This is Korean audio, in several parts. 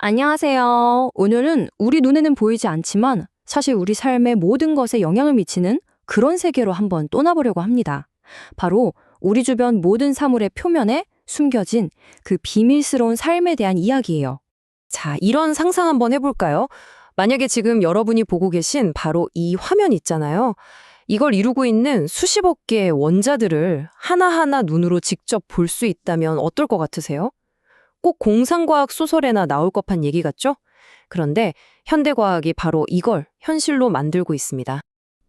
안녕하세요. 오늘은 우리 눈에는 보이지 않지만 사실 우리 삶의 모든 것에 영향을 미치는 그런 세계로 한번 떠나보려고 합니다. 바로 우리 주변 모든 사물의 표면에 숨겨진 그 비밀스러운 삶에 대한 이야기예요. 자, 이런 상상 한번 해볼까요? 만약에 지금 여러분이 보고 계신 바로 이 화면 있잖아요. 이걸 이루고 있는 수십억 개의 원자들을 하나하나 눈으로 직접 볼 수 있다면 어떨 것 같으세요? 꼭 공상과학 소설에나 나올 법한 얘기 같죠? 그런데 현대과학이 바로 이걸 현실로 만들고 있습니다.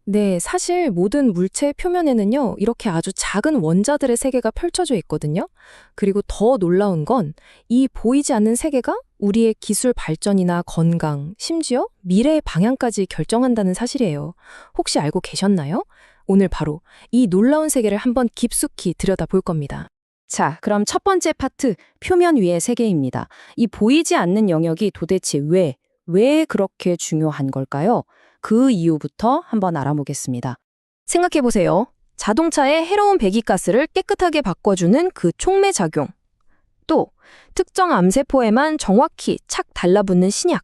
네, 사실 모든 물체의 표면에는요, 이렇게 아주 작은 원자들의 세계가 펼쳐져 있거든요. 그리고 더 놀라운 건 이 보이지 않는 세계가 우리의 기술 발전이나 건강, 심지어 미래의 방향까지 결정한다는 사실이에요. 혹시 알고 계셨나요? 오늘 바로 이 놀라운 세계를 한번 깊숙이 들여다볼 겁니다. 자, 그럼 첫 번째 파트, 표면 위의 세계입니다. 이 보이지 않는 영역이 도대체 왜 그렇게 중요한 걸까요? 그 이유부터 한번 알아보겠습니다. 생각해보세요. 자동차의 해로운 배기가스를 깨끗하게 바꿔주는 그 촉매 작용. 또 특정 암세포에만 정확히 착 달라붙는 신약.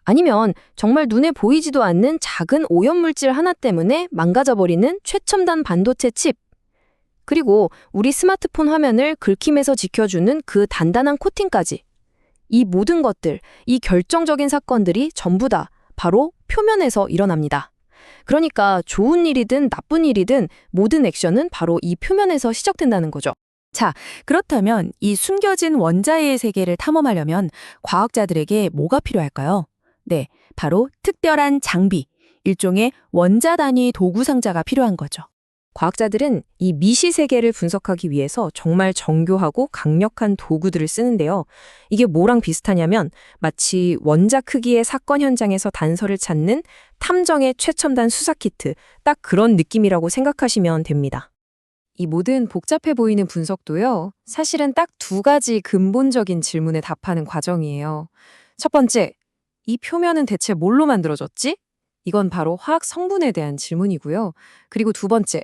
아니면 정말 눈에 보이지도 않는 작은 오염물질 하나 때문에 망가져버리는 최첨단 반도체 칩. 그리고 우리 스마트폰 화면을 긁힘에서 지켜주는 그 단단한 코팅까지. 이 모든 것들, 이 결정적인 사건들이 전부 다 바로 표면에서 일어납니다. 그러니까 좋은 일이든 나쁜 일이든 모든 액션은 바로 이 표면에서 시작된다는 거죠. 자, 그렇다면 이 숨겨진 원자의 세계를 탐험하려면 과학자들에게 뭐가 필요할까요? 네, 바로 특별한 장비, 일종의 원자 단위 도구 상자가 필요한 거죠. 과학자들은 이 미시 세계를 분석하기 위해서 정말 정교하고 강력한 도구들을 쓰는데요. 이게 뭐랑 비슷하냐면 마치 원자 크기의 사건 현장에서 단서를 찾는 탐정의 최첨단 수사 키트, 딱 그런 느낌이라고 생각하시면 됩니다. 이 모든 복잡해 보이는 분석도요, 사실은 딱 두 가지 근본적인 질문에 답하는 과정이에요. 첫 번째, 이 표면은 대체 뭘로 만들어졌지? 이건 바로 화학 성분에 대한 질문이고요. 그리고 두 번째,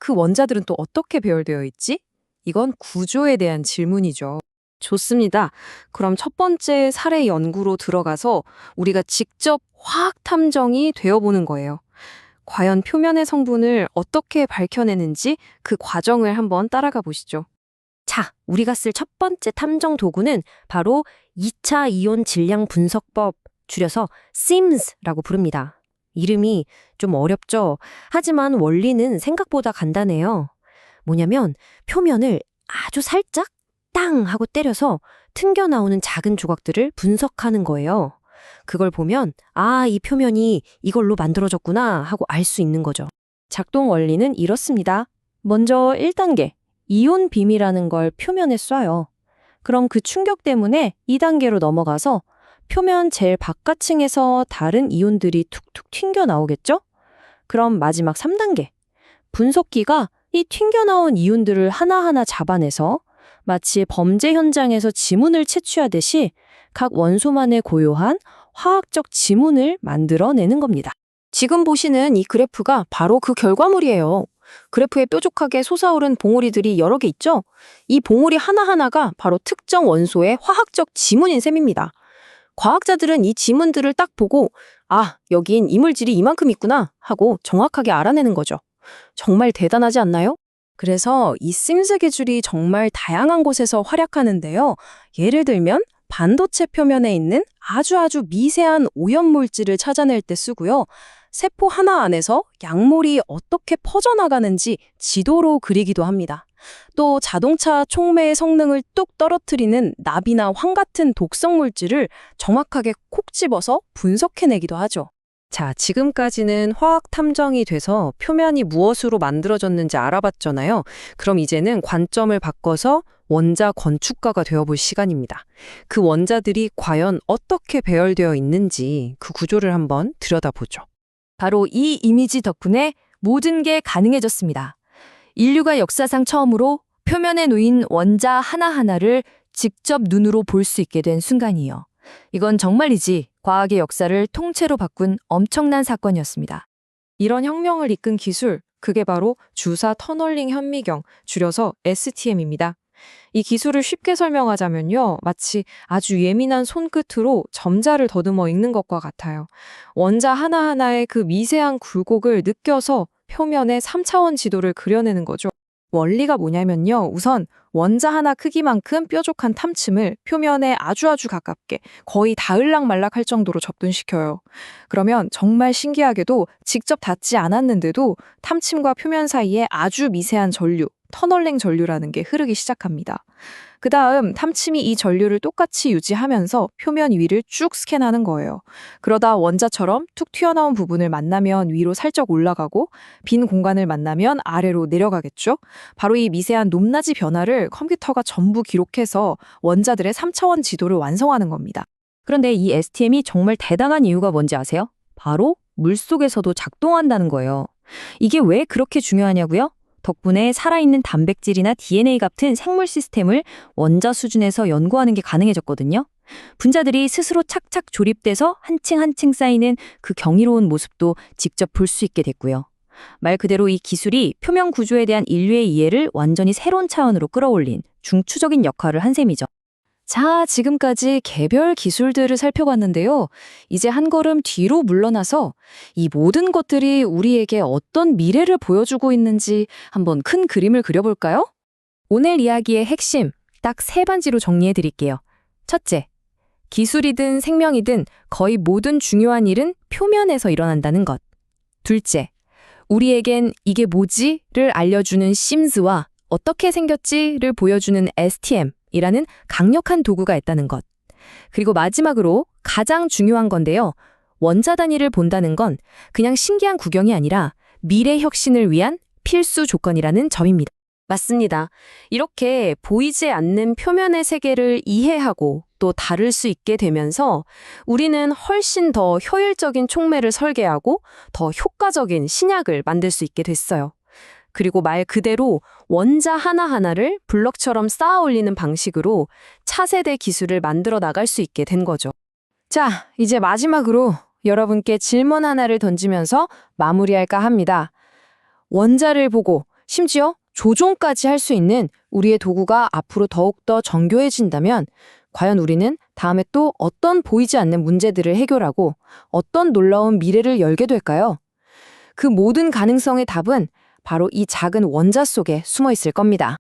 그 원자들은 또 어떻게 배열되어 있지? 이건 구조에 대한 질문이죠. 좋습니다. 그럼 첫 번째 사례 연구로 들어가서 우리가 직접 화학 탐정이 되어보는 거예요. 과연 표면의 성분을 어떻게 밝혀내는지 그 과정을 한번 따라가 보시죠. 자, 우리가 쓸 첫 번째 탐정 도구는 바로 2차 이온 질량 분석법, 줄여서 SIMS라고 부릅니다. 이름이 좀 어렵죠? 하지만 원리는 생각보다 간단해요. 뭐냐면 표면을 아주 살짝 땅 하고 때려서 튕겨 나오는 작은 조각들을 분석하는 거예요. 그걸 보면 이 표면이 이걸로 만들어졌구나 하고 알 수 있는 거죠. 작동 원리는 이렇습니다. 먼저 1단계, 이온 빔이라는 걸 표면에 쏴요. 그럼 그 충격 때문에 2단계로 넘어가서 표면 제일 바깥층에서 다른 이온들이 툭툭 튕겨 나오겠죠? 그럼 마지막 3단계. 분석기가 이 튕겨 나온 이온들을 하나하나 잡아내서 마치 범죄 현장에서 지문을 채취하듯이 각 원소만의 고요한 화학적 지문을 만들어내는 겁니다. 지금 보시는 이 그래프가 바로 그 결과물이에요. 그래프에 뾰족하게 솟아오른 봉우리들이 여러 개 있죠? 이 봉우리 하나하나가 바로 특정 원소의 화학적 지문인 셈입니다. 과학자들은 이 지문들을 딱 보고 여긴 이물질이 이만큼 있구나 하고 정확하게 알아내는 거죠. 정말 대단하지 않나요? 그래서 이 심스 기술이 정말 다양한 곳에서 활약하는데요. 예를 들면 반도체 표면에 있는 아주 미세한 오염물질을 찾아낼 때 쓰고요. 세포 하나 안에서 약물이 어떻게 퍼져나가는지 지도로 그리기도 합니다. 또 자동차 촉매의 성능을 뚝 떨어뜨리는 납이나 황 같은 독성 물질을 정확하게 콕 집어서 분석해내기도 하죠. 자, 지금까지는 화학 탐정이 돼서 표면이 무엇으로 만들어졌는지 알아봤잖아요. 그럼 이제는 관점을 바꿔서 원자 건축가가 되어볼 시간입니다. 그 원자들이 과연 어떻게 배열되어 있는지 그 구조를 한번 들여다보죠. 바로 이 이미지 덕분에 모든 게 가능해졌습니다. 인류가 역사상 처음으로 표면에 놓인 원자 하나하나를 직접 눈으로 볼 수 있게 된 순간이에요. 이건 정말이지 과학의 역사를 통째로 바꾼 엄청난 사건이었습니다. 이런 혁명을 이끈 기술, 그게 바로 주사 터널링 현미경, 줄여서 STM입니다. 이 기술을 쉽게 설명하자면요. 마치 아주 예민한 손끝으로 점자를 더듬어 읽는 것과 같아요. 원자 하나하나의 그 미세한 굴곡을 느껴서 표면에 3차원 지도를 그려내는 거죠. 원리가 뭐냐면요. 우선 원자 하나 크기만큼 뾰족한 탐침을 표면에 아주 가깝게 거의 닿을락말락할 정도로 접근시켜요. 그러면 정말 신기하게도 직접 닿지 않았는데도 탐침과 표면 사이에 아주 미세한 전류, 터널링 전류라는 게 흐르기 시작합니다. 그 다음 탐침이 이 전류를 똑같이 유지하면서 표면 위를 쭉 스캔하는 거예요. 그러다 원자처럼 툭 튀어나온 부분을 만나면 위로 살짝 올라가고 빈 공간을 만나면 아래로 내려가겠죠? 바로 이 미세한 높낮이 변화를 컴퓨터가 전부 기록해서 원자들의 3차원 지도를 완성하는 겁니다. 그런데 이 STM이 정말 대단한 이유가 뭔지 아세요? 바로 물속에서도 작동한다는 거예요. 이게 왜 그렇게 중요하냐고요? 덕분에 살아있는 단백질이나 DNA 같은 생물 시스템을 원자 수준에서 연구하는 게 가능해졌거든요. 분자들이 스스로 착착 조립돼서 한 층 한 층 쌓이는 그 경이로운 모습도 직접 볼 수 있게 됐고요. 말 그대로 이 기술이 표면 구조에 대한 인류의 이해를 완전히 새로운 차원으로 끌어올린 중추적인 역할을 한 셈이죠. 자, 지금까지 개별 기술들을 살펴봤는데요. 이제 한 걸음 뒤로 물러나서 이 모든 것들이 우리에게 어떤 미래를 보여주고 있는지 한번 큰 그림을 그려볼까요? 오늘 이야기의 핵심 딱 3반지로 정리해 드릴게요. 첫째, 기술이든 생명이든 거의 모든 중요한 일은 표면에서 일어난다는 것. 둘째, 우리에겐 이게 뭐지?를 알려주는 심즈와 어떻게 생겼지?를 보여주는 STM이라는 강력한 도구가 있다는 것. 그리고 마지막으로 가장 중요한 건데요. 원자 단위를 본다는 건 그냥 신기한 구경이 아니라 미래 혁신을 위한 필수 조건이라는 점입니다. 맞습니다. 이렇게 보이지 않는 표면의 세계를 이해하고 또 다룰 수 있게 되면서 우리는 훨씬 더 효율적인 촉매를 설계하고 더 효과적인 신약을 만들 수 있게 됐어요. 그리고 말 그대로 원자 하나하나를 블럭처럼 쌓아 올리는 방식으로 차세대 기술을 만들어 나갈 수 있게 된 거죠. 자, 이제 마지막으로 여러분께 질문 하나를 던지면서 마무리할까 합니다. 원자를 보고 심지어 조종까지 할 수 있는 우리의 도구가 앞으로 더욱더 정교해진다면 과연 우리는 다음에 또 어떤 보이지 않는 문제들을 해결하고 어떤 놀라운 미래를 열게 될까요? 그 모든 가능성의 답은 바로 이 작은 원자 속에 숨어 있을 겁니다.